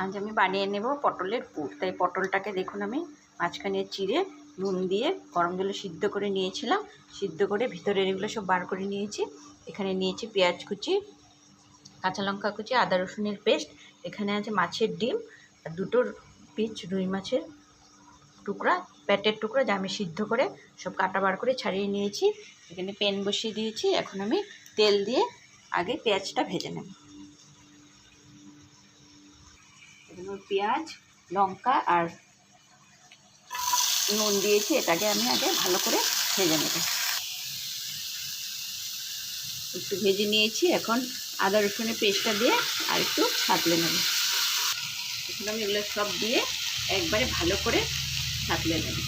আজ আমি বানিয়ে নেব পটলের পুর। তাই পটলটাকে দেখুন আমি মাঝখানে চিড়ে নুন দিয়ে গরম জলে সিদ্ধ করে নিয়েছিলাম। সিদ্ধ করে ভিতরের এগুলো সব বার করে নিয়েছি। এখানে নিয়েছি পেঁয়াজ কুচি, কাঁচা লঙ্কা কুচি, আদা রসুনের পেস্ট। এখানে আছে মাছের ডিম আর দুটো পিস রুই মাছের টুকরা, পেটের টুকরা, যা আমি সিদ্ধ করে সব কাটা বার করে ছাড়িয়ে নিয়েছি। এখানে প্যান বসিয়ে দিয়েছি। এখন আমি তেল দিয়ে আগে পেঁয়াজটা ভেজে নেব। এখানে পেঁয়াজ, লঙ্কা আর নুন দিয়েছি, এটাকে আমি আগে ভালো করে ভেজে নেব। একটু ভেজে নিয়েছি। এখন আদা রসুনের পেস্টটা দিয়ে আর একটু ছাতলে নেব। এখন আমি এগুলো সব দিয়ে একবারে ভালো করে ছাতলে নেব।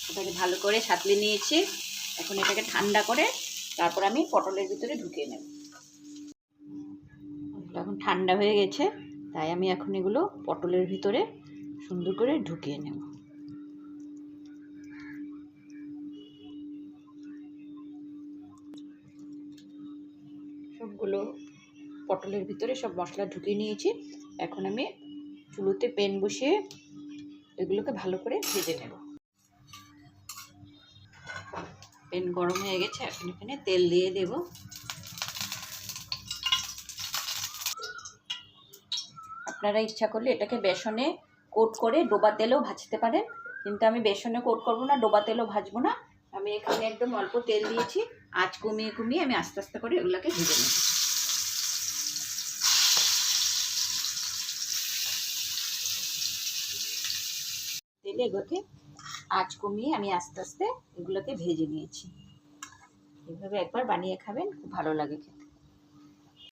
এটাকে ভালো করে ছাতলে নিয়েছি। এখন এটাকে ঠান্ডা করে তারপর আমি পটলের ভিতরে ঢুকিয়ে নেব। এখন ঠান্ডা হয়ে গেছে, তাই আমি এখন এগুলো পটলের ভিতরে সুন্দর করে ঢুকিয়ে নেব। সবগুলো পটলের ভিতরে সব মশলা ঢুকিয়ে নিয়েছি। এখন আমি চুলোতে প্যান বসিয়ে এগুলোকে ভালো করে ভেজে নেব। প্যান গরম হয়ে গেছে, এখন এখানে তেল দিয়ে দেব। আপনারা ইচ্ছা করলে এটাকে বেসনে কোট করে ডোবা তেলেও ভাজতে পারেন, কিন্তু আমি বেসনে কোট করবো না, ডোবা তেলেও ভাজবো না। আমি এখানে একদম অল্প তেল দিয়েছি। আঁচ কমিয়ে কমিয়ে আমি আস্তে আস্তে করে এগুলোকে ভেজে নেব। তেলে এগুলোকে আঁচ কমিয়ে আমি আস্তে আস্তে এগুলোকে ভেজে নিয়েছি। এভাবে একবার বানিয়ে খাবেন, খুব ভালো লাগে খেতে।